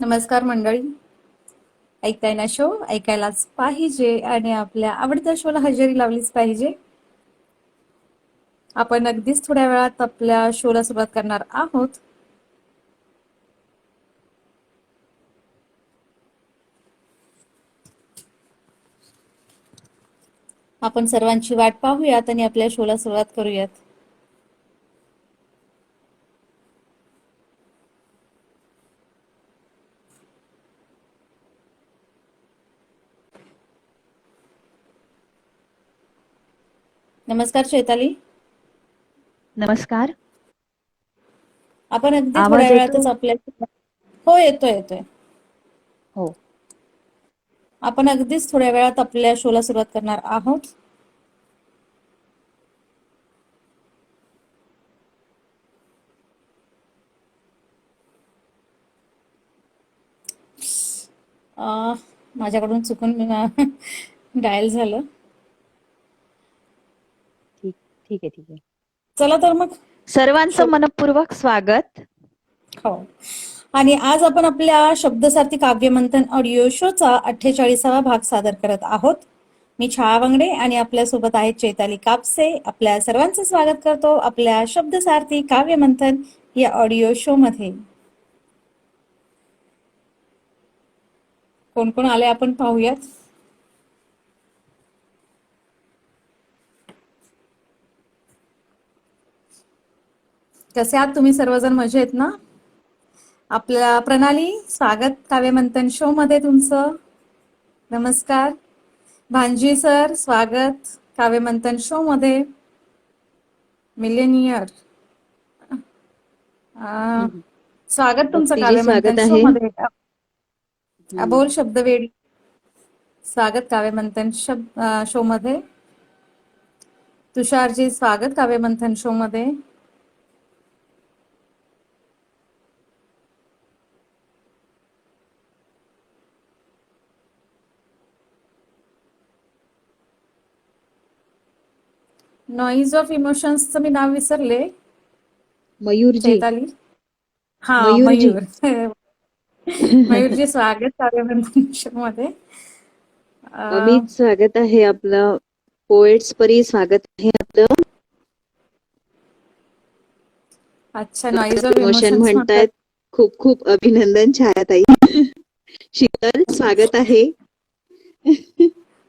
नमस्कार मंडळी. ऐकताय ना शो? ऐकायलाच पाहिजे आणि आपल्या आवडत्या शोला हजेरी लावलीच पाहिजे. आपण अगदीच थोड्या वेळात आपल्या शोला सुरुवात करणार आहोत. आपण सर्वांची वाट पाहूयात आणि आपल्या शोला सुरुवात करूयात. नमस्कार चैताली. नमस्कार. आपण अगदी थोड्या आवाज वेळातच येतो? आपल्या हो, येतोय येतोय. हो. आपण अगदीच थोड्या वेळात आपल्या शोला सुरुवात करणार आहोत. माझ्याकडून चुकून डायल झालं. ठीक ठीक आहे, ठीक आहे. चला तर मग सर्वांचं शो. मनपूर्वक स्वागत. हो. आणि आज आपण आपल्या शब्दसारथी काव्यमंथन ऑडिओ शोचा 48वा भाग सादर करत आहोत. मी छाया वांगडे आणि आपल्यासोबत आहेत चैताली कापसे. आपल्या सर्वांचं स्वागत करतो आपल्या शब्दसारथी काव्यमंथन या ऑडिओ शो मध्ये. कोण कोण आले आपण पाहूयात. कसे आहात तुम्ही सर्वजण? मजेत ना? आपल्या प्रणाली, स्वागत काव्यमंथन शो मध्ये तुमचं. नमस्कार. भांजी सर, स्वागत काव्यमंथन शो मध्ये. मिलेनियर, स्वागत तुमचं भक्तीजी काव्यमंथन स्वागत शो आहे. मध्ये. अबोल शब्दवेडी, स्वागत काव्यमंथन शो मध्ये. तुषारजी, स्वागत काव्यमंथन शो मध्ये. नॉईज ऑफ इमोशन्सचं मी नाव विसरले. मयूरजी. चैताली, हा मयूरजी. मयूर. मयूरजी, स्वागत काव्यमंथन शो मध्ये. अमित स्वागत आहे आपलं. पोएट्स परी स्वागत आहे आपलं. अच्छा, नॉईज ऑफ इमोशन इमोशन्स म्हणतात. म्हणतायत. खूप खूप अभिनंदन छायाताई. शीतल स्वागत आहे.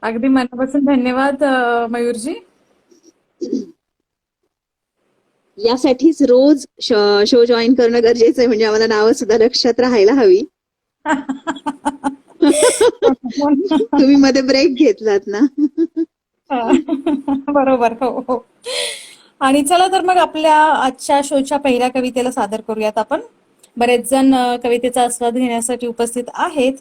अगदी मनापासून धन्यवाद मयूरजी. यासाठीच रोज शो जॉईन करणं गरजेचं आहे, म्हणजे आम्हाला नावं सुद्धा लक्षात राहायला हवी. तुम्ही मध्ये ब्रेक घेतलात ना. बरोबर. हो हो. आणि चला तर मग आपल्या आजच्या शोच्या पहिल्या कवितेला सादर करूयात आपण. बरेच जण कवितेचा आस्वाद घेण्यासाठी उपस्थित आहेत.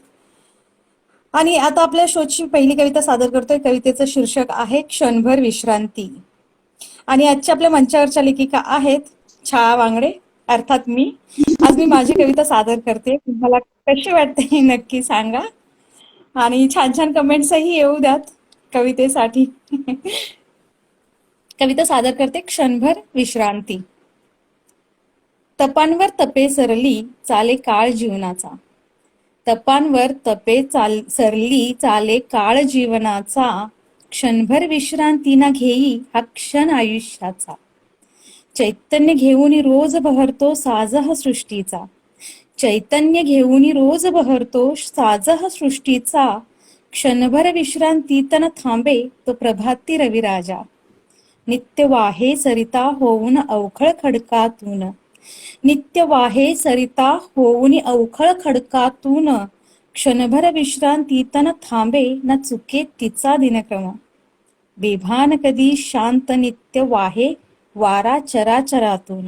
आणि आता आपल्या शोची पहिली कविता सादर करतोय. कवितेचं शीर्षक आहे क्षणभर विश्रांती. आणि आजच्या आपल्या मंचावरच्या लेखिका आहेत छाया वांगडे, अर्थात मी. आज मी माझी कविता सादर करते. तुम्हाला कशी वाटते हे नक्की सांगा आणि छान छान कमेंट्सही येऊ द्यात कवितेसाठी. कविता सादर करते क्षणभर विश्रांती. तपांवर तपे सरली चाले काळ जीवनाचा. तपांवर तपे सरली चाले काळ जीवनाचा. क्षणभर विश्रांती ना घेई हा क्षण आयुष्याचा. चैतन्य घेऊन रोज बहरतो साज हा सृष्टीचा. चैतन्य घेऊन रोज बहरतो साज हा सृष्टीचा. क्षणभर विश्रांती तन थांबे तो प्रभाती रविराजा. नित्य वाहे सरिता होऊन अवखळ खडकातून. नित्य वाहे सरिता होऊन अवखळ खडकातून. क्षणभर विश्रांती तन थांबे न चुके तिचा दिनक्रम. बेभान कधी शांत नित्य वाहे वारा चराचरातून.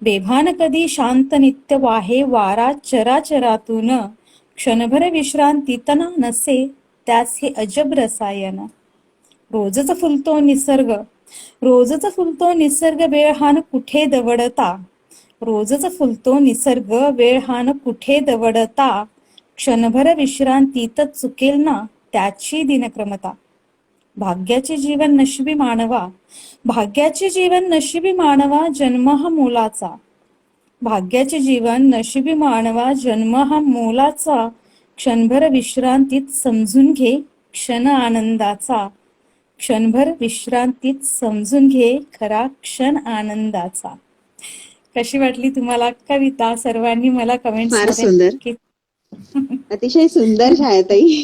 बेभान कधी शांत नित्य वाहे वारा चराचरातून. क्षणभर विश्रांती तन नसे त्यास हे अजब रसायन. रोजच फुलतो निसर्ग, रोजच फुलतो निसर्ग वेळ हान कुठे दवडता. रोजच फुलतो निसर्ग वेळ हान कुठे दवडता. क्षणभर विश्रांतीत चुकेल ना त्याची दिनक्रमता. भाग्याचे जीवन नशिबी मानवा, भाग्याचे जीवन नशिबी मानवा. जन्म हा मोलाचा, भाग्याचे जीवन नशिबी मानवा जन्म हा मोलाचा, क्षणभर विश्रांतीत समजून घे क्षण आनंदाचा, क्षणभर विश्रांतीत समजून घे खरा क्षण आनंदाचा. कशी वाटली तुम्हाला कविता? सर्वांनी मला कमेंट्स फार मध्ये सुंदर, नक्की अतिशय सुंदर छायाताई.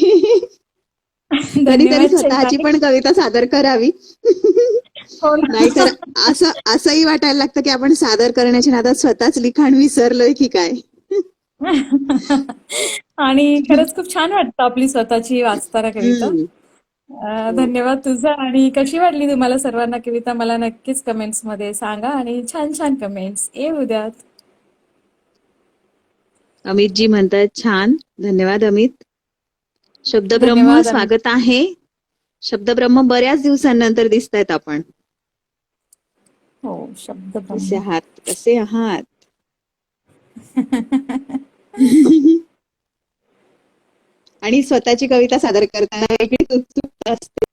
कधीतरी धन्यवाद स्वतःची चैताली. पण कविता सादर करावी. हो ना. नाहीतर असंही वाटायला लागतं की आपण सादर करण्याच्या नादात स्वतःच लिखाण विसरलोय की काय. आणि खरंच खूप छान वाटतं आपली स्वतःची वाचताना कविता. हम्म. हो. धन्यवाद तुझा. आणि कशी वाटली तुम्हाला सर्वांना कविता? मला नक्कीच कमेंट्स मध्ये सांगा आणि छान छान कमेंट्स येऊ द्यात. अमितजी म्हणतात छान. धन्यवाद अमित. शब्दब्रह्म धन्यवाद आणि स्वागत आहे. शब्दब्रह्म बऱ्याच दिवसांनंतर दिसतायत आपण. हो शब्द कसे ब्रह्म. आहात? कसे आहात? आणि स्वतःची कविता सादर करताना वेगळीच उत्सुकता असते.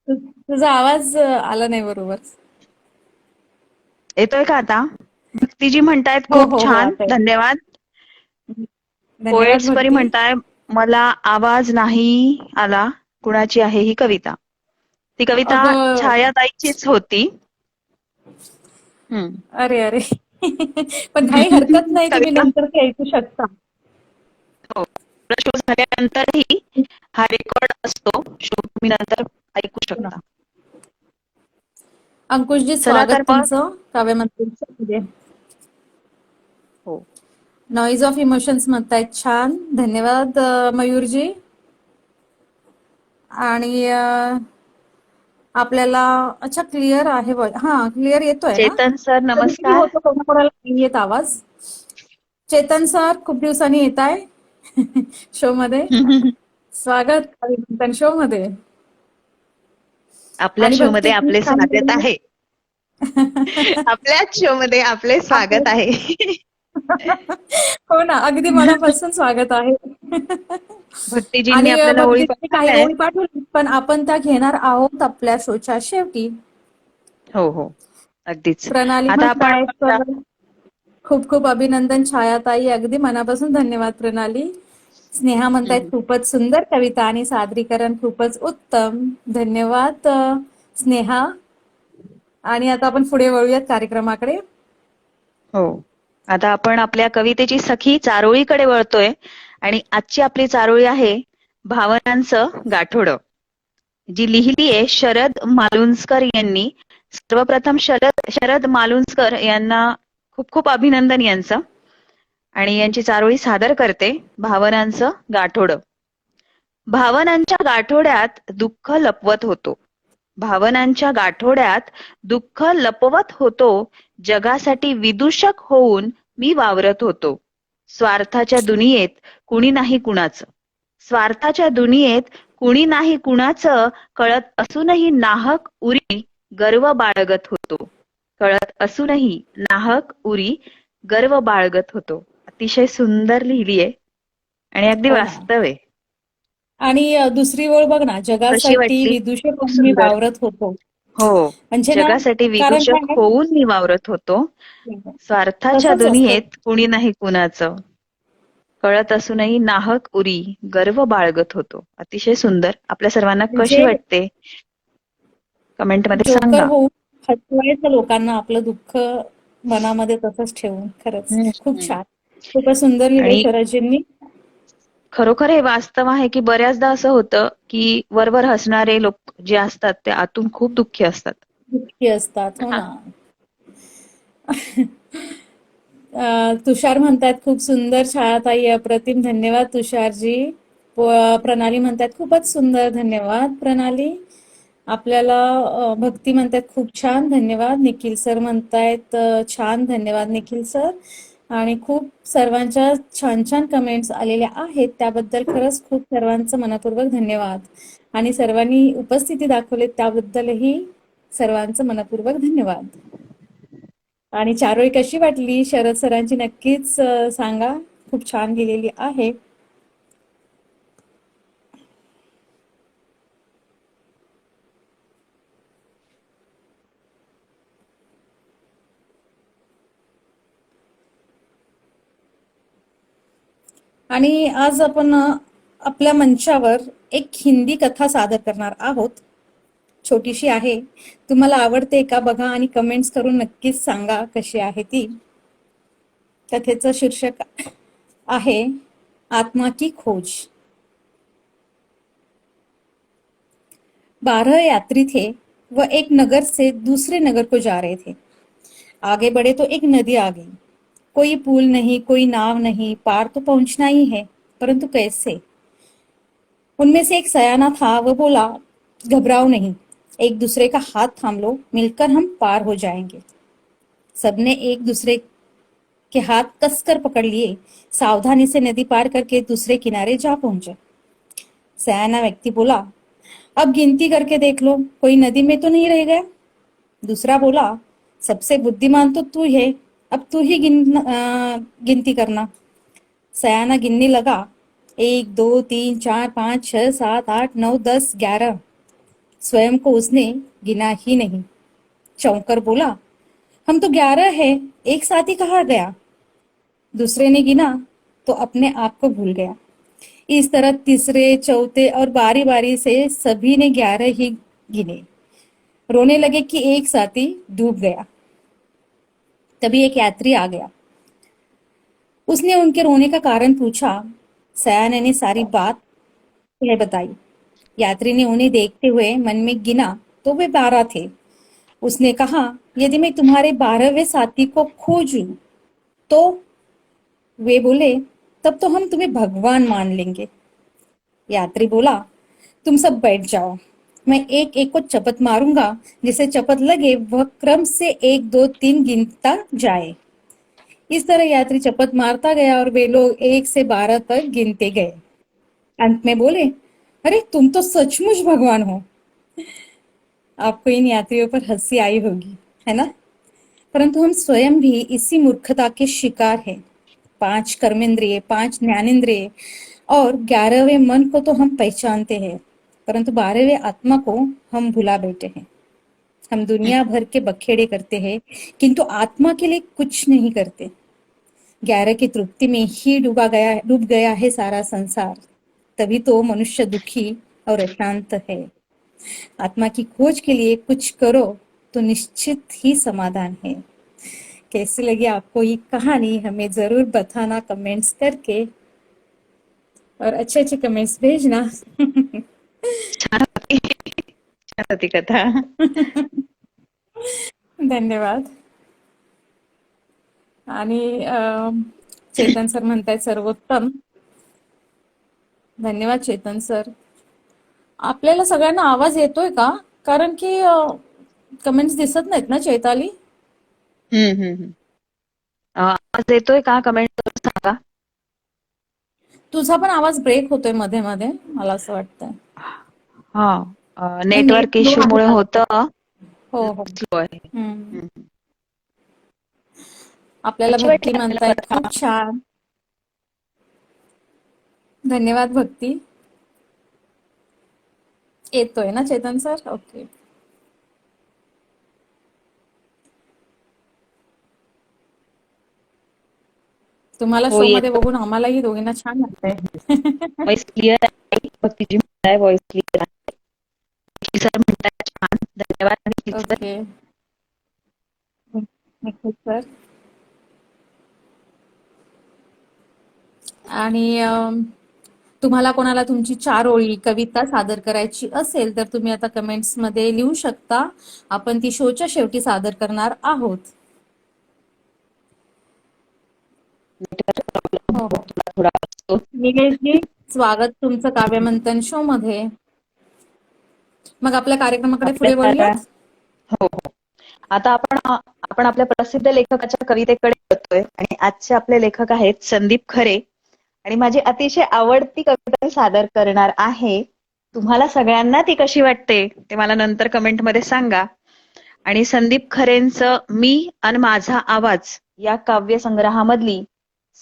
तुझा आवाज आला नाही बरोबर. येतोय का आता? भक्तीजी म्हणतायत हो खूप हो हो छान, आता येतोय. धन्यवाद. धन्यवाद पोएट्स परी भक्ती. म्हणताय मला आवाज नाही आला, कुणाची आहे ही कविता? ती कविता अगं छायाताईचीच होती. अरे अरे. पण काही हरकत नाही, तुम्ही कविता नंतर ती ऐकू शकता. हो. शो झाल्यानंतरही हा रेकॉर्ड असतो. शो तुम्ही नंतर ऐकू शकता. अंकुशजी चला तर स्वागत मग. तुमचं काव्यमंत्रीमध्ये. हो. नॉईज ऑफ इमोशन्स म्हणतायत छान. धन्यवाद मयूरजी. आणि आपल्याला अच्छा क्लिअर आहे हा क्लिअर येतोय ना? चेतन सर कधी कधी नमस्कार. होतो कोणाकोणाला नाही येत आवाज. चेतन सर खूप दिवसांनी येत आहे शो मध्ये. स्वागत काव्यमंथन शो मध्ये. आपल्या आणि शो मध्ये भक्ती आपले स्वागत आहे. आपल्याच शो मध्ये आपले स्वागत आहे. हो ना, अगदी मनापासून स्वागत आहे. भक्तीजींनी आणि आपल्याला ओळी भक्तीची काही पाठवल्यात. ओळी पाठवली पण आपण त्या घेणार आहोत आपल्या शोच्या शेवटी. हो हो अगदीच. प्रणाली आता आपण म्हणतायत खूप खूप अभिनंदन छायाताई. अगदी मनापासून धन्यवाद प्रणाली. स्नेहा म्हणतायत खूपच सुंदर कविता आणि सादरीकरण खूपच उत्तम. धन्यवाद स्नेहा. आणि आता आपण पुढे वळूयात कार्यक्रमाकडे. हो. आता आपण आपल्या कवितेची सखी चारोळीकडे वळतोय आणि आजची आपली चारोळी आहे भावनांचं गाठोडं, जी लिहिलीये शरद मालुंजकर यांनी. सर्वप्रथम शरद मालुंजकर यांना खूप खूप अभिनंदन यांचं. आणि यांची चारोळी सादर करते भावनांचं गाठोडं. भावनांच्या गाठोड्यात दुःख लपवत होतो. भावनांच्या गाठोड्यात दुःख लपवत होतो. जगासाठी विदूषक होऊन मी वावरत होतो. स्वार्थाच्या दुनियेत कुणी नाही कुणाचं. स्वार्थाच्या दुनियेत कुणी नाही कुणाचं कळत असूनही नाहक उरी गर्व बाळगत होतो. कळत असूनही नाहक उरी गर्व बाळगत होतो. अतिशय सुंदर लिहिलीये आणि अगदी हो ना. वास्तव आहे. आणि दुसरी ओळ बघ ना, कशी जगासाठी वाटली? विदूषक खूप मी सुंदर. वावरत होतो. हो. म्हणजे ना, जगासाठी कारण विदूषक काय होऊन मी वावरत होतो. आहे, स्वार्थाच्या तसंच असतं. दुनियेत कुणी नाही कुणाचं. कळत असूनही नाहक उरी गर्व बाळगत होतो. अतिशय सुंदर. आपल्या सर्वांना कशी म्हणजे वाटते? कमेंट मध्ये जोकर सांगा. होऊन हसवायचं लोकांना, आपलं दुःख मनामध्ये तसंच ठेवून. खरंच खूप हम्म. छान. खूपच सुंदर लिहिलंय आणि शरदजींनी. खरोखर हे वास्तव आहे की बऱ्याचदा असं होतं की वरवर हसणारे लोक जे असतात ते आतून खूप दुःखी असतात. दुःखी असतात. हो ना. तुषार म्हणतात खूप सुंदर छायाताई, अप्रतिम. धन्यवाद तुषारजी. प्रणाली म्हणतात खूपच सुंदर. धन्यवाद प्रणाली. आपल्याला भक्ती म्हणतात खूप छान. धन्यवाद. निखिल सर म्हणतायत छान. धन्यवाद निखिल सर. आणि खूप सर्वांच्या छान छान कमेंट्स आलेल्या आहेत, त्याबद्दल खरंच खूप सर्वांचं मनपूर्वक धन्यवाद. आणि सर्वांनी उपस्थिती दाखवली त्याबद्दलही सर्वांचं मनपूर्वक धन्यवाद. आणि चारोळी कशी वाटली शरद सरांची नक्कीच सांगा. खूप छान लिहिलेली आहे. आणि आज आपण आपल्या मंचावर एक हिंदी कथा सादर करणार आहोत. छोटीशी आहे. तुम्हाला आवडते का बघा आणि कमेंट्स करून नक्कीच सांगा कशी आहे ती. कथेचं शीर्षक आहे आत्मा की खोज. 12 यात्री थे वह एक नगर से दूसरे नगर को जा रहे थे. आगे बढ़े तो एक नदी आ गई. कोई पुल नहीं, कोई नाव नहीं, पार तो पहुंचना ही है, परंतु कैसे? उनमें से एक सयाना था. वह बोला, घबराओ नहीं, एक दूसरे का हाथ थाम लो, मिलकर हम पार हो जाएंगे. सबने एक दूसरे के हाथ कसकर पकड़ लिए. सावधानी से नदी पार करके दूसरे किनारे जा पहुंचे. सयाना व्यक्ति बोला, अब गिनती करके देख लो, कोई नदी में तो नहीं रह गया. दूसरा बोला, सबसे बुद्धिमान तो तू है, अब तू ही गिनती करना. सयाना गिनने लगा. 1 2 3 4 5 6 7 8 9 10 11. स्वयं को उसने गिना ही नहीं. चौंकर बोला, हम तो 11 है, एक साथी कहाँ गया? दूसरे ने गिना तो अपने आप को भूल गया. इस तरह तीसरे, चौथे और बारी बारी से सभी ने 11 ही गिने. रोने लगे कि एक साथी डूब गया. तभी एक यात्री आ गया. उसने उनके रोने का कारण पूछा. सयाने ने सारी बात कह बताई. यात्री ने उन्हें देखते हुए मन में गिना तो वे 12 थे. उसने कहा, यदि मैं तुम्हारे 12वें साथी को खोजूं तो? वे बोले, तब तो हम तुम्हें भगवान मान लेंगे. यात्री बोला, तुम सब बैठ जाओ, मैं एक एक को चपत मारूंगा. जिसे चपत लगे वह क्रम से 1 2 3 गिनता जाए. इस तरह यात्री चपत मारता गया और वे लोग 1 से 12 तक गिनते गए. अंत में बोले, अरे तुम तो सचमुच भगवान हो. आपको इन यात्रियों पर हंसी आई होगी, है ना? परंतु हम स्वयं भी इसी मूर्खता के शिकार हैं. 5 कर्मेंद्रिय, 5 ज्ञानेंद्रिय और 11वें मन को तो हम पहचानते हैं, परंतु 12वें आत्मा को हम भुला बैठे हैं. हम दुनिया भर के बखेड़े करते हैं, किंतु आत्मा के लिए कुछ नहीं करते. 11 की तृप्ति में ही डूब गया है सारा संसार. तभी तो मनुष्य दुखी और अशांत है. आत्मा की खोज के लिए कुछ करो तो निश्चित ही समाधान है. कैसी लगी आपको ये कहानी? हमें जरूर बताना कमेंट्स करके, और अच्छे अच्छे कमेंट्स भेजना. छान होती. छान होती कथा. धन्यवाद. आणि चेतन सर म्हणतायत सर्वोत्तम. धन्यवाद चेतन सर. आपल्याला सगळ्यांना आवाज येतोय का? कारण की कमेंट्स दिसत नाहीत ना चैताली. आवाज येतोय का? कमेंट करून सांगा. तुझा पण आवाज ब्रेक होतोय मध्ये मध्ये, मला असं वाटतंय. हा, नेटवर्क इश्यू मुळे होतं. हो हो. स्लो आहे. आपल्याला कशी भक्ती वाटली म्हणतायत, आपल्याला खूप छान. धन्यवाद भक्ती. येतोय ना चेतन सर? ओके. तुम्हाला हो, शो मध्ये येतो. बघून आम्हालाही दोघींना छान वाटतंय. व्हॉइस क्लिअर आहे. भक्तीजी म्हणताय व्हॉइस क्लिअर आहे. सर म्हणताय छान. धन्यवाद सर. ओके. नक्कीच सर. आणि तुम्हाला कोणाला तुमची 4 ओळी कविता सादर करायची असेल तर तुम्ही आता कमेंट्स मध्ये लिहू शकता. आपण ती शोच्या शेवटी सादर करणार आहोत. हो हो. थोडा असतो. निलेशजी, स्वागत तुमचं काव्यमंथन शो मध्ये. मग आपल्या कार्यक्रमाकडे पुढे वळूयात. हो हो. आता आपण आपल्या प्रसिद्ध लेखकाच्या कवितेकडे वळतोय आणि आजचे आपले लेखक आहेत संदीप खरे. आणि माझी अतिशय आवडती कविता सादर करणार आहे. तुम्हाला सगळ्यांना ती कशी वाटते ते मला नंतर कमेंट मध्ये सांगा. आणि संदीप खरेंचं मी आणि माझा आवाज या काव्य संग्रहामधली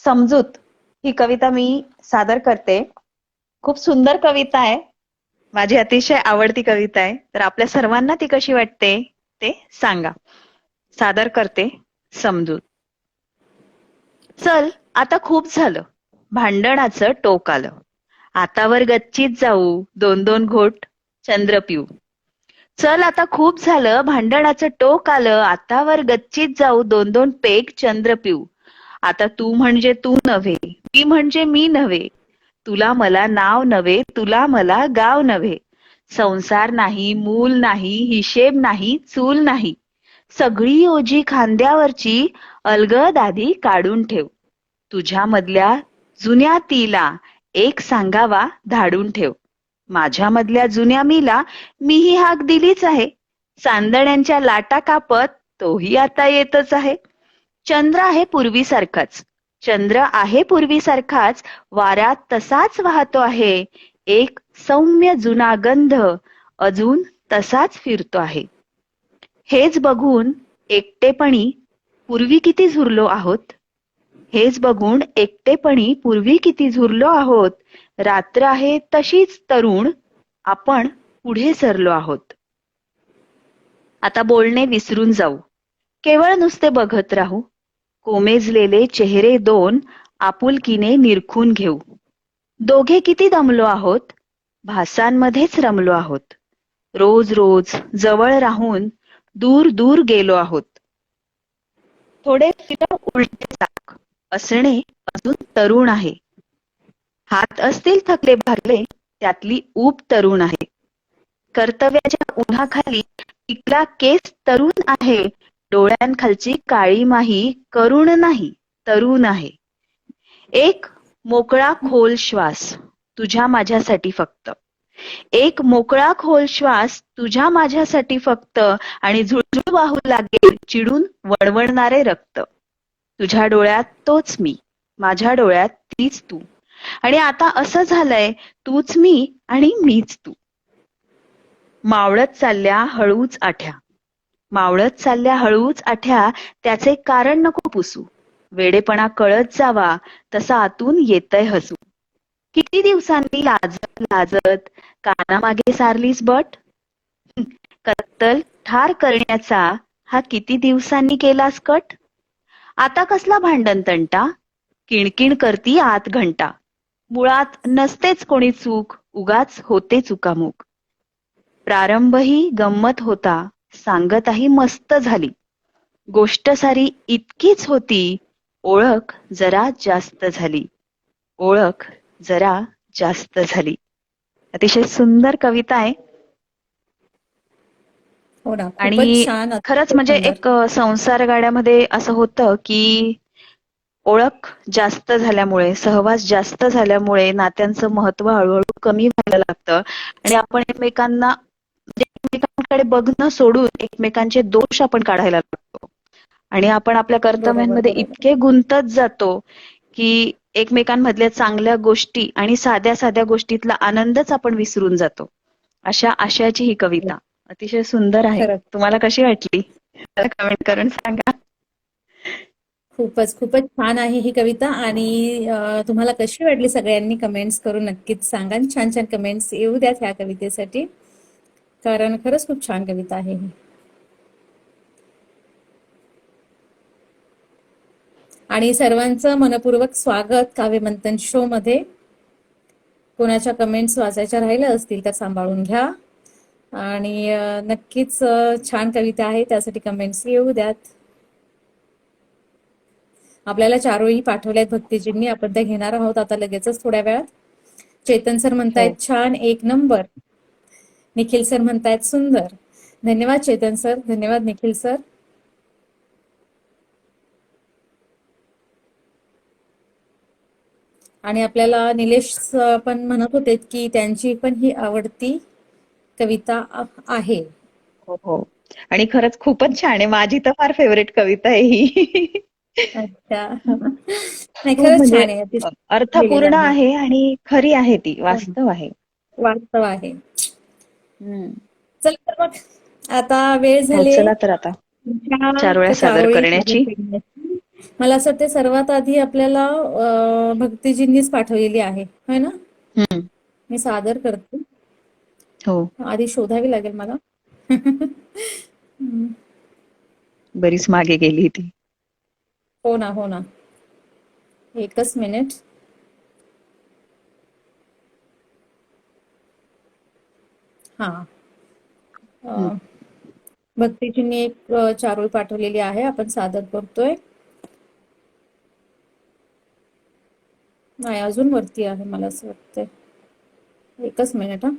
समजूत ही कविता मी सादर करते. खूप सुंदर कविता आहे. माझी अतिशय आवडती कविता आहे. तर आपल्या सर्वांना ती कशी वाटते ते सांगा. सादर करते समजूत. चल आता खूप झालं. भांडणाचं टोक आलं. आतावर गच्चीत जाऊ, 2-2 घोट चंद्र पिऊ. चल आता खूप झालं, भांडणाचं टोक आलं. आतावर गच्चीत जाऊ, 2-2 पेग चंद्र पिऊ. आता तू म्हणजे तू नव्हे, मी म्हणजे मी नव्हे. तुला मला नाव नव्हे, तुला मला गाव नव्हे. संसार नाही, मूल नाही, हिशेब नाही, चूल नाही. सगळी ओझी खांद्यावरची अलगद आधी काढून ठेव. तुझ्यामधल्या जुन्या तीला एक सांगावा धाडून ठेव. माझ्यामधल्या जुन्या मीला मीही हाक दिलीच आहे. चांदण्यांच्या लाटा कापत तोही आता येतच आहे. चंद्र आहे पूर्वीसारखाच, चंद्र आहे पूर्वीसारखाच, वाऱ्यात तसाच वाहतो आहे. एक सौम्य जुना गंध अजून तसाच फिरतो आहे. हेच बघून एकटेपणी पूर्वी किती झुरलो आहोत. हेच बघून एकटेपणी पूर्वी किती झुरलो आहोत. रात्र आहे तशीच तरुण, आपण पुढे सरलो आहोत. आता बोलणे विसरून जाऊ, केवळ नुसते बघत राहू. कोमेजलेले चेहरे दोन आपुलकीने निरखून घेऊ. दोघे किती दमलो आहोत, भासांमध्येच रमलो आहोत. रोज रोज जवळ राहून दूर दूर गेलो आहोत. थोडे फिरव उलटे चाक, असणे अजून तरुण आहे. हात असतील थकले भागले, त्यातली ऊब तरुण आहे. कर्तव्याच्या उन्हाखाली टिकला केस तरुण आहे. डोळ्यांखालची काळी माही करुण नाही, तरुण आहे. एक मोकळा खोल श्वास तुझ्या माझ्यासाठी फक्त. एक मोकळा खोल श्वास तुझ्या माझ्यासाठी फक्त. आणि झुळझुळ वाहू लागेल चिडून वणवणणारे रक्त. तुझ्या डोळ्यात तोच मी, माझ्या डोळ्यात तीच तू. आणि आता असं झालंय, तूच मी आणि मीच तू. मावळत चालल्या हळूच आठ्या, मावळत चालल्या हळूच आठ्या. त्याचे कारण नको पुसू. वेडेपणा कळत जावा तसा आतून येतय हसू. किती दिवसांनी लाजत लाजत कानामागे सारलीस बट. कत्तल ठार करण्याचा हा किती दिवसांनी केलास कट. आता कसला भांडण तंटा, किणकिण करती आत घंटा. मुळात नसतेच कोणी चूक, उगाच होते चुकामुक. प्रारंभही गंमत होता, सांगताही मस्त झाली. गोष्ट सारी इतकीच होती, ओळख जरा जास्त झाली. ओळख जरा जास्त झाली. अतिशय सुंदर कविता आहे. हो ना, खूपच आणि छान, खरंच अतिशय म्हणजे सुंदर. एक संसार गाड्यामध्ये असं होतं की ओळख जास्त झाल्यामुळे, सहवास जास्त झाल्यामुळे नात्यांचं महत्व हळूहळू कमी व्हायला लागतं. आणि आपण एकमेकांना म्हणजे एकमेकांकडे बघणं सोडून एकमेकांचे दोष आपण काढायला लागतो. आणि आपण आपल्या बरोबर कर्तव्यांमध्ये बरोबर. इतके गुंतत जातो की एकमेकांमधल्या चांगल्या गोष्टी आणि साध्या साध्या गोष्टीतला आनंदच आपण विसरून जातो. अशा आशयाची ही कविता अतिशय सुंदर आहे. खरंच तुम्हाला कशी वाटली? मला कमेंट करून सांगा. खूपच खूपच छान आहे ही कविता. आणि तुम्हाला कशी वाटली सगळ्यांनी कमेंट्स करून नक्कीच सांगा. आणि छान छान कमेंट्स येऊ द्यात ह्या कवितेसाठी, कारण खरंच खूप छान कविता आहे ही. आणि सर्वांचं मनपूर्वक स्वागत काव्यमंथन शो मध्ये. कोणाच्या कमेंट्स वाचायच्या राहिल्या असतील तर सांभाळून घ्या. आणि नक्कीच छान कविता आहे, त्यासाठी कमेंट्स येऊ द्यात. आपल्याला चारोळी पाठवल्यात भक्तीजींनी, आपण त्या घेणार आहोत आता लगेचच थोड्या वेळात. चेतन सर म्हणतायत छान, एक नंबर. निखिल सर म्हणतायत सुंदर. धन्यवाद चेतन सर, धन्यवाद निखिल सर. आणि आपल्याला निलेश पण म्हणत होते की त्यांची पण ही आवडती कविता आहे. हो हो. आणि खरंच खूपच छान आहे. माझी तर फार फेवरेट कविता आहे ही. अच्छा. नाही, खूप खरंच म्हणजे छान आहे, अतिशय लिहिलेलं अर्थपूर्ण आहे. आहे आणि खरी आहे, ती वास्तव आहे. वास्तव आहे. हम्म. चल तर मग आता वेळ हो, झाली चला तर आता चारोळ्या सादर चारोळी सादर करण्याची. करण्याची. मला असं वाटतं सर्वात आधी आपल्याला भक्तीजींनीच पाठवलेली आहे, होय ना? हम्म. मी सादर करते. हो, आधी शोधावी लागेल मला. बरीच मागे गेली ती. हो ना, हो ना. एकच मिनिट. हा. भक्तीजींनी एक चारोळी पाठवलेली आहे, आपण सादर करतोय. नाही, अजून वरती आहे मला असं वाटतंय. एकच मिनिट हा.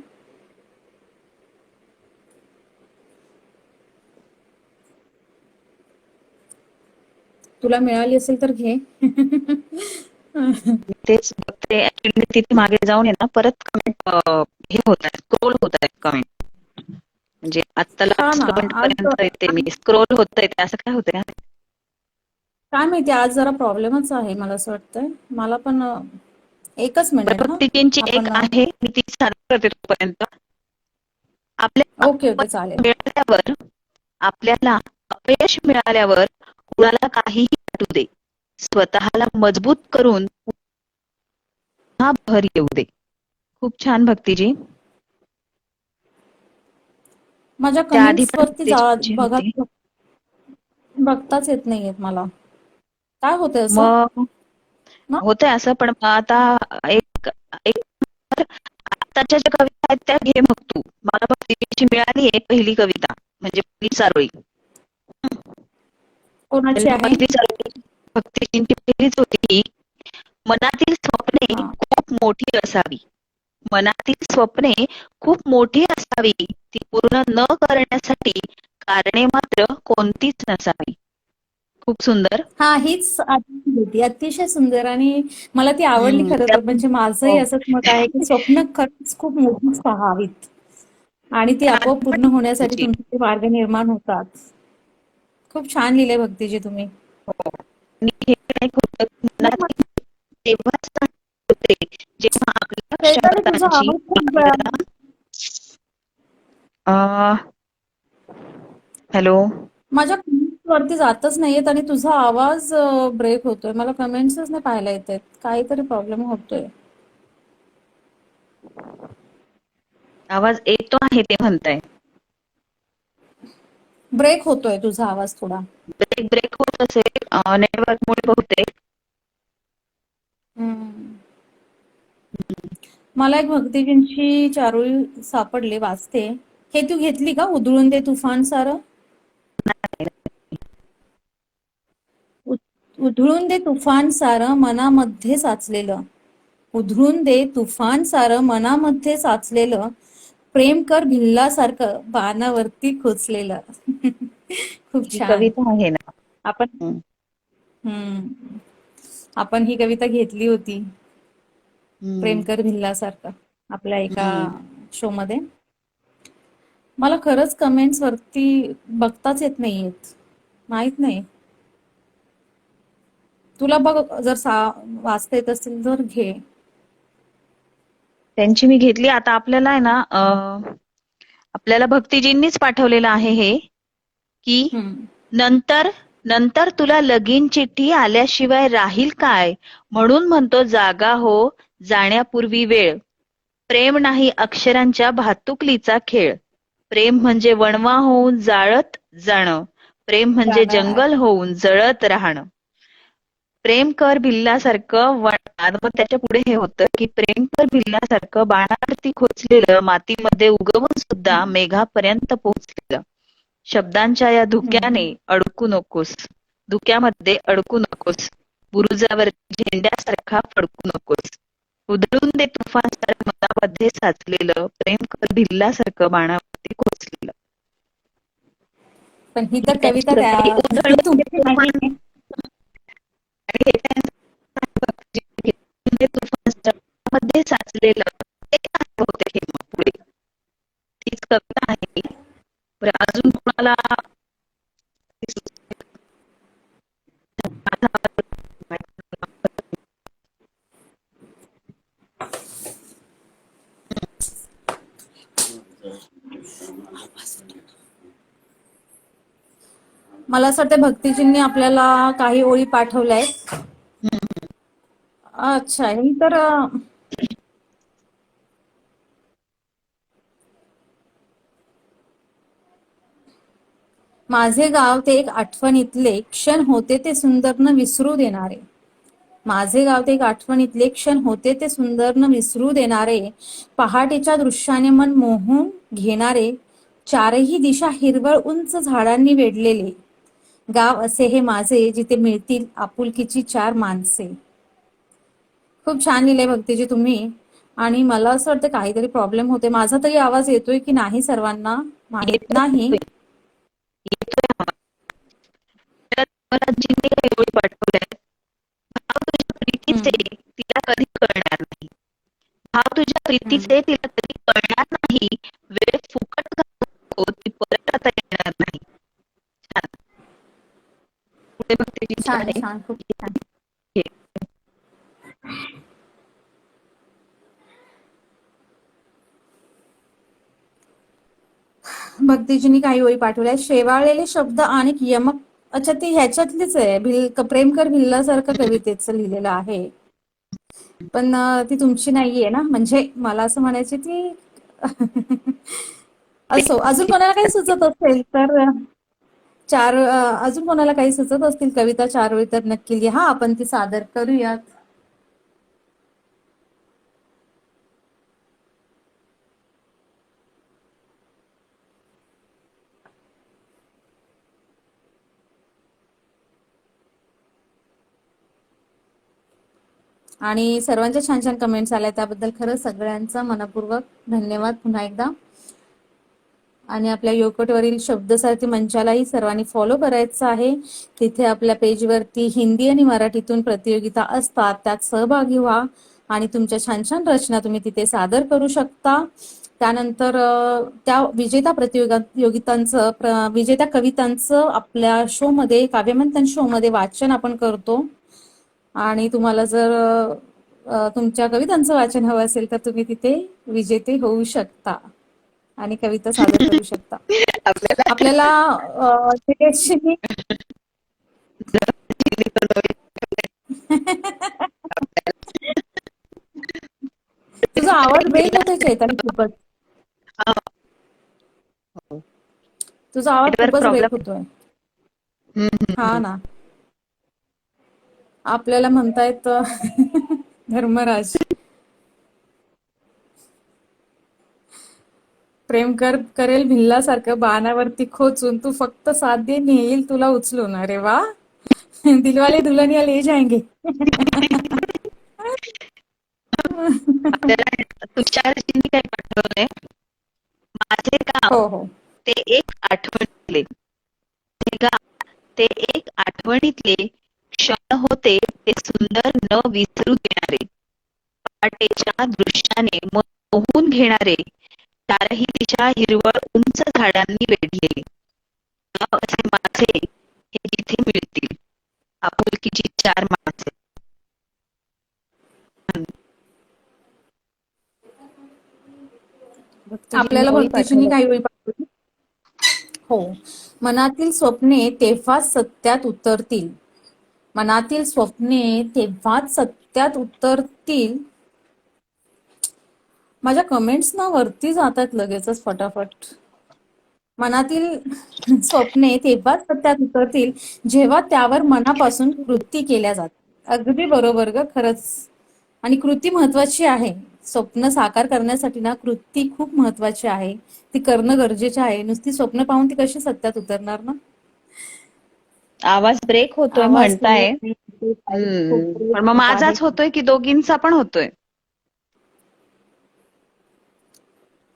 तुला मिळाली असेल तर घे. तेच बघते ऍक्च्युली तिथे मागे जाऊन आहे ना परत कमेंट हे होत आहे, स्क्रोल होत आहे कमेंट. म्हणजे आता हा लास्ट ना. कमेंट आज पर्यंत येते मी, स्क्रोल होत आहे असं काय होतंय? काय माहिती, आज जरा प्रॉब्लेमच आहे मला असं वाटतंय. मला पण एकच मिनिट हा. भक्तीजींची एक आपण आहे, मी ती सादर करते तोपर्यंत. ओके ओके चालेल. मिळाल्यावर आपल्याला अपयश मिळाल्यावर कुणाला काहीही वाटू दे, स्वतःला मजबूत करून पुन्हा भर येऊ दे. खूप छान भक्तीजी. माझ्या त्या आधी कमेंट्स पण वरती भक्तीजींची होती. बघताच येत नाहीयेत मला. काय होतंय असं? मग ना होतंय असं, पण मग आता एक एक आत्ताच्या ज्या कविता आहेत त्या घे मग तू. मला भक्तीजींची मिळाली आहे पहिली कविता, म्हणजे पहिली चारोळी. कोणाची आहे? पहिली चारोळी भक्तीजींची पहिलीच होती. मनातील स्वप्ने हा. खूप मोठी असावी. मनातील स्वप्ने खूप मोठी असावी, ती पूर्ण न करण्यासाठी कारणे मात्र कोणतीच नसावी. खूप सुंदर. हा, हीच आठवण होती. अतिशय सुंदर आणि मला ती आवडली खरं तर. म्हणजे माझंही हो. असंच मत आहे की स्वप्न खरंच खूप मोठीच पहावीत आणि ती त्या आपोआप आधी पण पूर्ण होण्यासाठी भक्तीजी. तुमचे मार्ग निर्माण होतात. खूप छान लिहिलंय भक्तीजी तुम्ही. हो. आणि हे एक होतं की मनातील तेव्हाच होते जेव्हा आपल्या चैताली, तुझा क्षमतांची आवाज खूप आपल्याला हॅलो. माझ्या कमेंट्स वरती जातच नाहीयेत आणि तुझा आवाज ब्रेक होतोय. मला कमेंट्सच नाही पाहायला येत आहेत. काहीतरी प्रॉब्लेम होतोय. आवाज येतो आहे ते म्हणताय. ब्रेक होतोय तुझा आवाज थोडा. ब्रेक ब्रेक होत असेल नेटवर्कमुळे बहुतेक. हम्म. मला एक भक्तीजींची चारोळी सापडली, वाचते. हे तू घेतली का? उधळून दे तुफान सारं. उधळून दे तुफान सारं मनामध्ये साचलेलं. उधळून दे तुफान सारं मनामध्ये साचलेलं. प्रेम कर भिल्लासारखं बाणावरती खोचलेलं. खूप ही छान. कविता आहे ना. आपण हम्म. हम्म आपण ही कविता घेतली होती, प्रेम हम्म. कर भिल्लासारखं, आपल्या एका हम्म. शो मध्ये. मला खरंच कमेंट्स वरती बघताच येत नाहीयेत. माहित नाही. तुला बघ, जर वाचता येत असतील तर घे. त्यांची मी घेतली. आता आपल्याला आहे ना आपल्याला भक्तीजींनीच पाठवलेलं आहे हे, की हम्म. नंतर नंतर तुला लगीन चिठ्ठी आल्याशिवाय राहील काय, म्हणून म्हणतो जागा हो जाण्यापूर्वी वेळ. प्रेम नाही अक्षरांच्या भातुकलीचा खेळ. प्रेम म्हणजे वणवा होऊन जाळत जाणं. प्रेम म्हणजे गाणं. जंगल होऊन जळत राहणं. प्रेम कर भिल्लासारखं मग त्याच्या पुढे हे होतं की प्रेम कर भिल्लासारखं बाणावरती खोचलेलं, मातीमध्ये उगवून सुद्धा मेघापर्यंत पोहोचलेलं. शब्दांच्या या धुक्याने हम्म. अडकू नकोस, धुक्यामध्ये अडकू नकोस, बुरुजावर झेंड्यासारखा फडकू नकोस. उधळून दे तुफान सारं मनामध्ये साचलेलं, प्रेम कर भिल्लासारखं बाणावरती खोचलेलं. पण ही तर कविता त्यांची कविता ही उधळून दे तुमची तुफान, नाहीये. आणि हे म्हणजे तुफान साचलेलं ते काय होते हे मग पुढे तीच कविता आहे. बरं, अजून कोणाला मला असं वाटतं भक्तीजींनी आपल्याला काही ओळी पाठवल्यात. अच्छा, ही तर माझे गाव ते एक आठवणीतले क्षण होते ते सुंदर न विसरू देणारे. माझे गाव ते एक आठवणीतले क्षण होते ते सुंदर न विसरू देणारे, पहाटेच्या दृश्याने मन मोहून घेणारे, चारही दिशा हिरवळ उंच झाडांनी वेढलेले गाव असे हे माझे, जिथे मिळतील आपुलकीची चार माणसे. खूप छान लिहिलंय भक्तीजी तुम्ही. आणि मला असं वाटतं काहीतरी प्रॉब्लेम होते. माझा तरी आवाज येतोय की नाही सर्वांना माहित नाही. येतोय आवाज. तर मला जिने काही ओळी पाठवल्यात, भाव तुझ्या प्रीतीचे तिला कधी कळणार नाही. भाव तुझ्या प्रीतीचे तिला कधी कळणार नाही. वेळ फुकट घालवू नको, ती परत आता येणार नाही. छान. पुढे भक्तीजींचं छान आहे. छान, खूप छान. हे. भक्तीजींनी काही ओळी पाठवल्या. शेवाळलेले शब्द आणि यमक. अच्छा, ती ह्याच्यातलीच आहे. प्रेमकर भिल्लासारखं कवितेचं लिहिलेलं आहे. पण ती तुमची नाहीये ना, म्हणजे मला असं म्हणायची ती असो. अजून कोणाला काही सुचत असेल तर अजून कोणाला काही सुचत असतील कविता चार ओळी तर नक्की लिहा, आपण ती सादर करूयात. आणि सर्वांच्या छान छान कमेंट्स आल्या त्याबद्दल खरंच सगळ्यांचा मनपूर्वक धन्यवाद पुन्हा एकदा. आणि आपल्या योगपटवरील शब्दसारथी मंचालाही सर्वांनी फॉलो करायचं आहे. तिथे आपल्या पेजवरती हिंदी आणि मराठीतून प्रतियोगिता असतात, त्यात सहभागी व्हा आणि तुमच्या छान छान रचना तुम्ही तिथे सादर करू शकता. त्यानंतर त्या विजेत्या कवितांचं आपल्या शो मध्ये, काव्यमंथन शो मध्ये वाचन आपण करतो. आणि तुम्हाला जर तुमच्या कवितांचं वाचन हवं असेल तर तुम्ही तिथे विजेते होऊ शकता आणि कविता सादर करू शकता. आपल्याला तेजस्विनी तुझा आवाज ब्रेक होतोय चैताली खूपच. तुझा आवाज नेटवर्क खूपच ब्रेक प्रॉब्लेम. होतोय. हा ना. आपल्याला म्हणतायत धर्मराज प्रेम करेल भिल्लासारखं बाणावरती खोचून, तू फक्त साथ दे नेईल तुला उचलून. अरे वा, दिलवाले दुल्हनिया ले जाएंगे. आपल्याला तुषारजींनी काय पाठवलंय, माझे गाव हो हो. ते एक आठवणीतले, ते गाव ते एक आठवणीतले क्षण होते ते सुंदर न विसरू देणारे, पहाटेच्या दृश्याने मन मोहून घेणारे, चारही दिशा हिरवळ उंच झाडांनी वेढलेले गाव असे माझे, हे जिथे मिळतील आपुलकीची चार माणसे. आपल्याला ओळी भक्तीजींनी पाठवल्या. काही ओळी पाठवली. हो. मनातील स्वप्ने तेव्हाच सत्यात उतरतील. मनातील स्वप्ने तेव्हाच सत्यात उतरतील. माझ्या कमेंट्स ना वरती जातात लगेचच फटाफट. मनातील स्वप्ने तेव्हाच सत्यात उतरतील जेव्हा त्यावर मनापासून कृती केल्या जातात. अगदी बरोबर ग, खरंच. आणि कृती महत्वाची आहे. स्वप्न साकार करण्यासाठी ना कृती खूप महत्वाची आहे. ती करणं गरजेचं आहे. नुसती स्वप्न पाहून ती कशी सत्यात उतरणार ना. आवाज ब्रेक होतोय आवाज म्हणताय. पण मग आहे. माझाच होतोय की दोघींचा पण होतोय?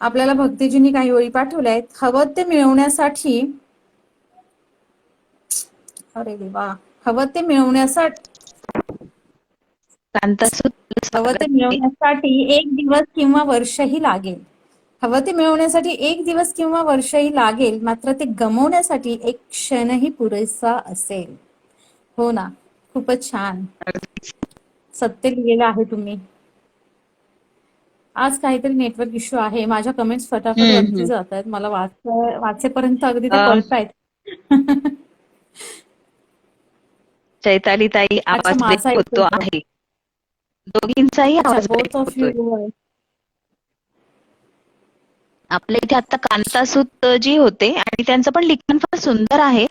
आपल्याला भक्तीजींनी काही ओळी पाठवल्या आहेत. हवं ते मिळवण्यासाठी, अरे देवा, हवं ते मिळवण्यासाठी हवं ते मिळवण्यासाठी एक दिवस किंवा वर्षही लागेल. हवं ते मिळवण्यासाठी एक दिवस किंवा वर्षही लागेल, मात्र ते गमवण्यासाठी एक क्षणही पुरेसा असेल. हो ना, खूपच छान सत्य लिहिलेलं आहे तुम्ही. आज काहीतरी नेटवर्क इश्यू आहे. माझ्या कमेंट्स फटाफट वरती जात आहेत. मला वाचेपर्यंत अगदी त्या पळतायत. चैताली ताई, अच्छा, आवाज माझा ब्रेक होतो येतोय. आहे. दोघींचाही अच्छा, आवाज ब्रेक बोथ ऑफ होतोय. यू. आपल्या इथे आता कांतासूत जी होते आणि त्यांचं पण लिखाण फार सुंदर आहे.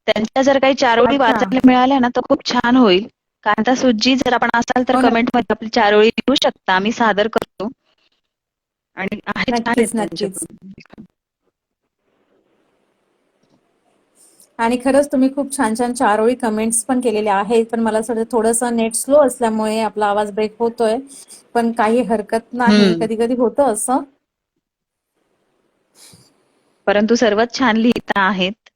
त्यांच्या जर काही चार ओळी अच्छा. वाचायला मिळाल्या ना तर खूप छान होईल. कांता सुजी, जर आपण असाल तर हो ना. कमेंट मध्ये आपली चारोळी लिहू शकता, आम्ही सादर करतो. आणि आहे, छान आहेत नक्कीच त्यांच्या नक्कीच. पण. आणि खरंच तुम्ही खूप छान छान चारोळी कमेंट्स पण केलेल्या आहेत, पण मला थोडंसं नेट स्लो असल्यामुळे आपला आवाज ब्रेक होतोय, पण काही हरकत नाही, हम्म. कधी कधी होतं असं. परंतु सर्वात छान लिहिता आहेत.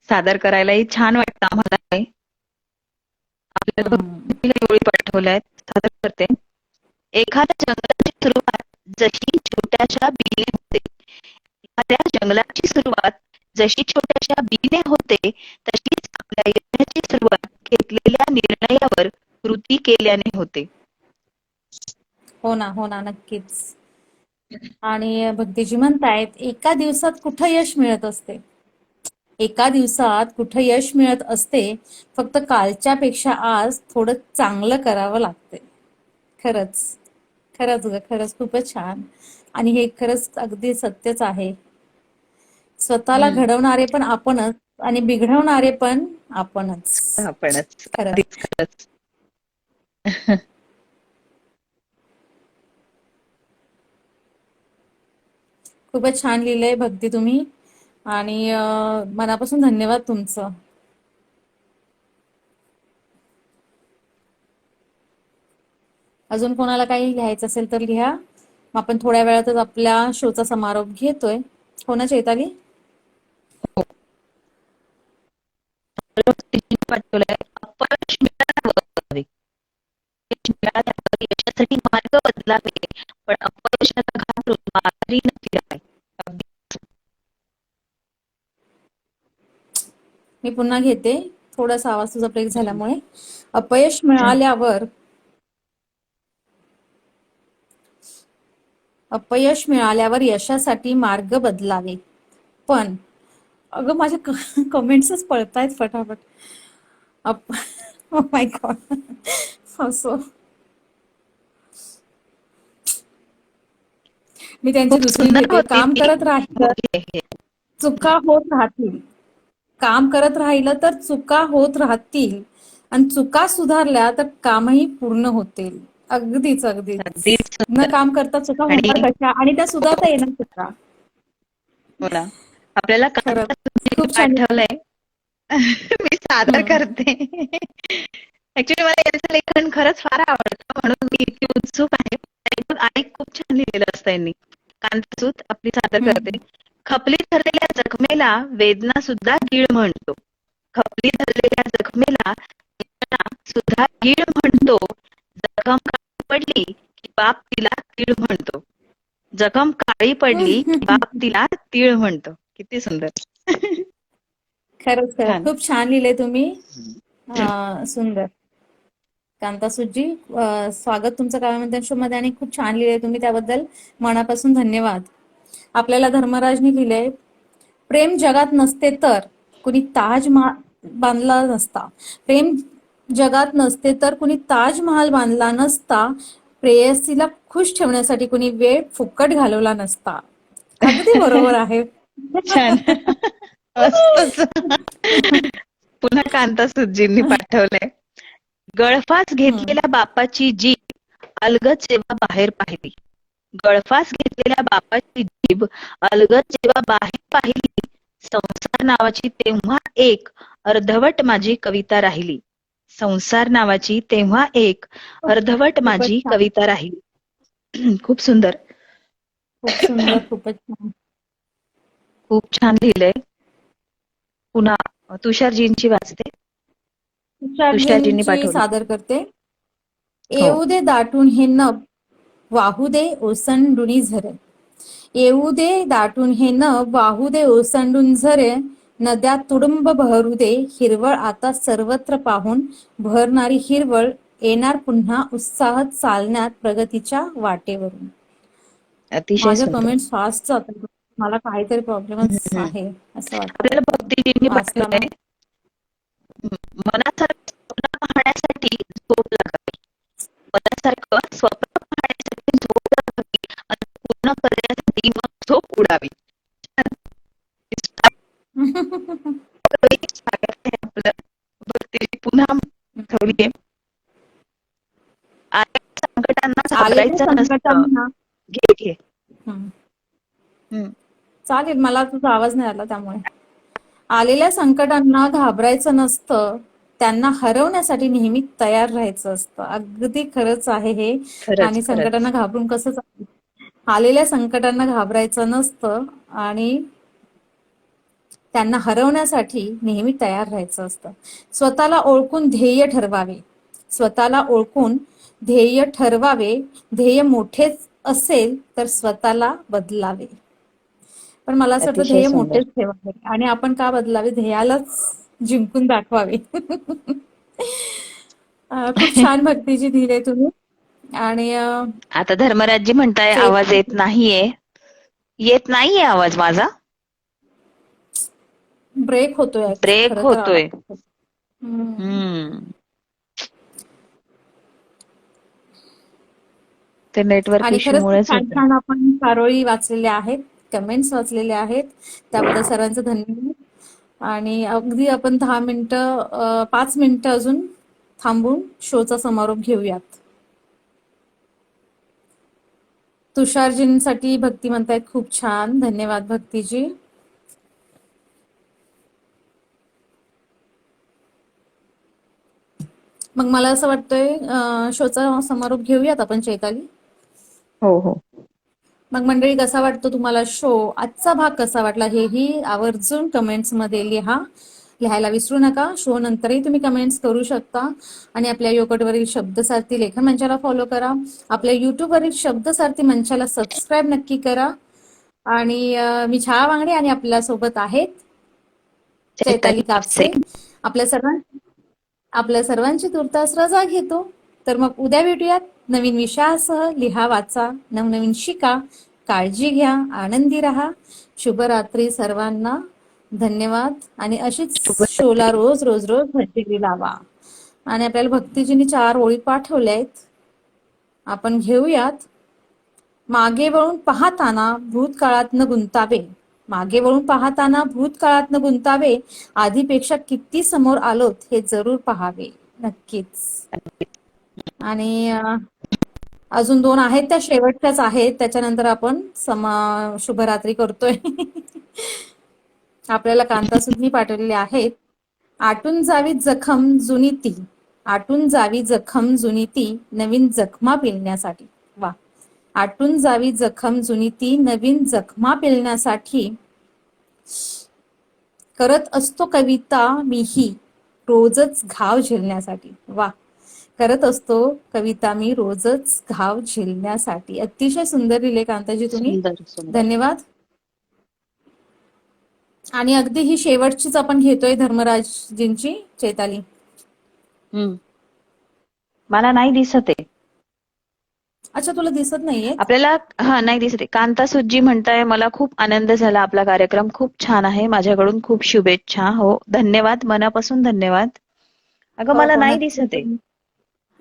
सादर करायलाही छान वाटतं आम्हाला. आपल्याला हम्म. भक्तीला ओळी पाठवल्यात, सादर करते. एखाद्या जंगलाची सुरुवात जशी छोट्याशा बीने होते, एखाद्या जंगलाची सुरुवात जशी छोट्याशा बीने होते, तशीच आपल्या यशाची सुरुवात घेतलेल्या निर्णयावर कृती केल्याने होते. हो ना, नक्कीच. आणि भक्तीजी म्हणतायत, एका दिवसात कुठं यश मिळत असते? एका दिवसात कुठं यश मिळत असते? फक्त कालच्या पेक्षा आज थोडं चांगलं करावं लागते. खरंच, खरंच ग, खरंच खूपच छान. आणि हे खरंच अगदी सत्यच आहे. स्वतःला हम्म. घडवणारे पण आपणच आणि बिघडवणारे पण आपणच. आपणच. खरंच. अगदीच खरंच. खूपच छान लिहिलंय भक्ती तुम्ही. आणि मनापासून धन्यवाद तुमचं. अजून कोणाला काही लिहायचं असेल तर लिहा. मग आपण थोड्या वेळातच आपल्या शोचा समारोप घेतोय. हो ना चैताली? पाठवलंय. अपयश मिळावं, यश मिळाल्यावर यशासाठी मार्ग बदलावे, पण अपयशाला घाबरून माघारी न फिरावे. अगदी. मी पुन्हा घेते. थोडासा आवाज तुझा ब्रेक हम्म. झाल्यामुळे. अपयश हम्म. मिळाल्यावर अपयश मिळाल्यावर यशासाठी मार्ग बदलावे. पण अगं माझ्या कमेंट्सच पळतायत फटाफट. Oh my God. असो. मी त्यांची खूप दुसरी सुंदर घेते. होती काम ती. करत राहिलं, चुका होत राहतील. काम करत राहिलं तर चुका होत राहतील. आणि चुका सुधारल्या तर कामही पूर्ण होतील. अगदीच अगदीच. अगदीच न सुंदर. काम करता चुका आणि होणार कशा? आणि त्या सुधारता येणार कशा? हो ना, आपल्याला खरंच. कांता सुजींनी खूप छान. पाठवलंय. मी सादर हम्म. करते. ऍक्च्युली मला यांचं लेखन खरंच फार आवडतं, म्हणून मी इतकी उत्सुक आहे. आणि खूप छान लिहिलेलं असतं यांनी. कांतासूत आपली सादर करते. हम्म. खपली धरलेल्या जखमेला वेदना सुद्धा गीळ म्हणतो. खपली धरलेल्या जखमेला वेदना सुद्धा गीळ म्हणतो. जखम काळी पडली की बाप तिला तीळ म्हणतो. जखम काळी पडली की बाप तिला तीळ म्हणतो. किती सुंदर. खरंच खरंच छान. खूप छान लिहिले तुम्ही. सुंदर. कांतासूजी, स्वागत तुमचं काव्यमंथन शो मध्ये. आणि खूप छान लिहिले तुम्ही, त्याबद्दल मनापासून धन्यवाद. आपल्याला धर्मराजनी लिहिलंय, प्रेम जगात नसते तर कुणी ताजमहाल बांधला नसता. प्रेम जगात नसते तर कुणी ताजमहाल बांधला नसता. प्रेयसीला खुश ठेवण्यासाठी कुणी वेळ फुकट घालवला नसता. अगदी बरोबर आहे. छान. मस्तच. पुन्हा कांतासूतजींनी पाठवलंय. गळफास हम्म. घेतलेल्या बापाची जीभ अलगद जेव्हा बाहेर पाहिली. गळफास घेतलेल्या बापाची जीभ अलगद जेव्हा बाहेर पाहिली, संसार नावाची तेव्हा एक अर्धवट माझी कविता राहिली. संसार नावाची तेव्हा एक अर्धवट खूपच माझी छान. कविता राहिली. खूप सुंदर. खूप सुंदर. खूपच छान. खूप छान लिहिलंय. पुन्हा तुषारजींची वाचते. तुषारजींनी तुषारजींची पाठवली. सादर करते. हो. येऊ दे दाटून हे नभ, वाहू दे ओसंडुनी झरे. येऊ दे दाटून हे नभ, वाहू दे ओसंडून झरे. नद्या तुडुंब बहरू दे, हिरवळ आता सर्वत्र पाहून बहरणारी हिरवळ येणार पुन्हा उत्साह चालण्यात प्रगतीच्या वाटेवरून. अतिशय माझ्या सुंदर. कमेंट्स फास्ट जातात. मला काहीतरी प्रॉब्लेमच हम्म. आहे असं आपल्याला वाटतं भक्तीजींनी वाचताना. पाठवलंय. मनासारखं स्वप्न पाहण्यासाठी झोप लागावी. मनासारखं स्वप्न पाहण्यासाठी झोप लागावी आणि पूर्ण करण्यासाठी मग झोप उडावी. छान. स्वागत आहे आपलं. भक्तीजी पुन्हा आलेल्या संकटांना आलेल्या घाबरायचं नसतं. संकटांना घे घे. हं, हम्म. चालेल, मला तुझा आवाज नाही आला त्यामुळे. आलेल्या संकटांना घाबरायचं नसतं, त्यांना हरवण्यासाठी नेहमी तयार राहायचं असतं. अगदी खरंच आहे हे. खरंच आणि खरंच. संकटांना घाबरून कसं चालेल? आलेल्या संकटांना घाबरायचं नसतं आणि त्यांना हरवण्यासाठी नेहमी तयार राहायचं असतं. स्वतःला ओळखून ध्येय ठरवावे. स्वतःला ओळखून ध्येय ठरवावे. ध्येय मोठेच असेल तर स्वतःला बदलावे. पण मला असं वाटतं अतिशय ध्येय सुंदर. मोठेच ठेवावे आणि आपण का बदलावे? ध्येयालाच जिंकून दाखवावे. खूप छान भक्तीची धीर आहे तुम्ही. आणि आता धर्मराजजी म्हणताय आवाज येत नाहीये. येत नाहीये आवाज माझा. ब्रेक होतोय ब्रेक खरं तर होतोय. आवाज. हम्म. हम्म. ते नेटवर्क आणि इश्यू खरंच खूप मुळेच छान होतंय. छान आपण चारोळी वाचलेल्या आहेत, कमेंट्स वाचलेल्या आहेत. त्याबद्दल सर्वांचं धन्यवाद. आणि अगदी आपण 10 मिनिटं 5 मिनिटं अजून थांबून शोचा समारोप घेऊयात. तुषारजींसाठी भक्ती म्हणतायत खूप छान. धन्यवाद भक्तीजी. मग मला असं वाटतंय शोचा समारोप घेऊयात आपण चैताली. हो हो. मग मंडळी, कसा वाटतो तुम्हाला शो? आजचा भाग कसा वाटला हेही आवर्जून कमेंट्स मध्ये लिहा. लिहायला विसरू नका. शो नंतरही तुम्ही कमेंट्स करू शकता. आणि आपल्या योगटवरील शब्दसारथी लेखन मंचाला फॉलो करा. आपल्या युट्यूबवरील शब्दसारथी मंचाला सबस्क्राईब नक्की करा. आणि मी छाया वांगडे आणि आपल्या सोबत आहेत चैताली कापसे. आपल्या सर्वांची तुर्तास रजा घेतो. तर मग उद्या भेटूयात नवीन विषयासह. लिहा, वाचा, नवनवीन शिका. काळजी घ्या, आनंदी राहा. शुभरात्री सर्वांना. धन्यवाद. आणि अशीच शोला रोज रोज रोज हजेरी लावा. आणि आपल्याला भक्तीजींनी 4 ओळी पाठवल्या आहेत, आपण घेऊयात. मागे वळून पाहताना भूतकाळात न गुंतावे. मागे वळून पाहताना भूतकाळात न गुंतावे. आधीपेक्षा किती समोर आलोत हे जरूर पाहावे. नक्कीच. आणि अजून 2 आहेत, त्या शेवटच्याच आहेत. त्याच्यानंतर आपण शुभरात्री करतोय. आपल्याला कांतासुद्धी पाठवलेले आहेत. आटून जावी जखम जुनी ती. आटून जावी जखम जुनी ती नवीन जखमा पेलण्यासाठी. वा. आटून जावी जखम जुनी ती नवीन जखमा पेलण्यासाठी. करत असतो कविता मीही रोजच घाव झेलण्यासाठी. वा. करत असतो कविता मी रोजच घाव झेलण्यासाठी. अतिशय सुंदर लिहिले कांताजी तुम्ही. सुंदर सुंदर. धन्यवाद. आणि अगदी ही शेवटचीच आपण घेतोय धर्मराजजींची चैताली. हम्म. मला नाही दिसत आहे. अच्छा, तुला दिसत नाहीये? आपल्याला नाही दिसत आहे. कांतासुजी म्हणताय मला खूप आनंद झाला. आपला कार्यक्रम खूप छान आहे. माझ्याकडून खूप शुभेच्छा. हो, धन्यवाद, मनापासून धन्यवाद. अगं हो मला हो, नाही नक्की. दिसत आहे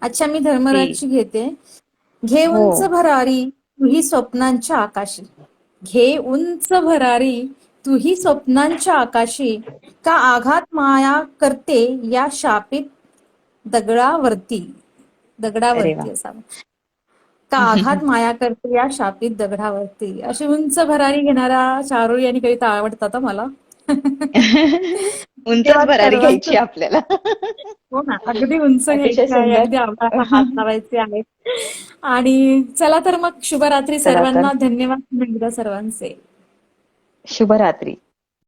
अच्छा, मी की. धर्मराजची घेते. घे हो. उंच भरारी तुही स्वप्नांच्या आकाशी. घे उंच भरारी तुही स्वप्नांच्या आकाशी. का आघात माया करते या शापित दगडावरती. अरे वा. दगडावरती असावं. का आघात माया करते या शापित दगडावरती. अशी उंच भरारी घेणारा चारोळी आणि कविता आवडतात हं मला. उंचच तेव्हा भरारी घ्यायची सर्वांचं. आपल्याला. हो ना, अगदी उंच अतिशय घ्यायची आहे, सुंदर. अगदी आवळाला हात लावायचे आहेत. आणि चला तर मग शुभरात्री चला तर, सर्वांना. धन्यवाद एकदा सर्वांचे. शुभरात्री.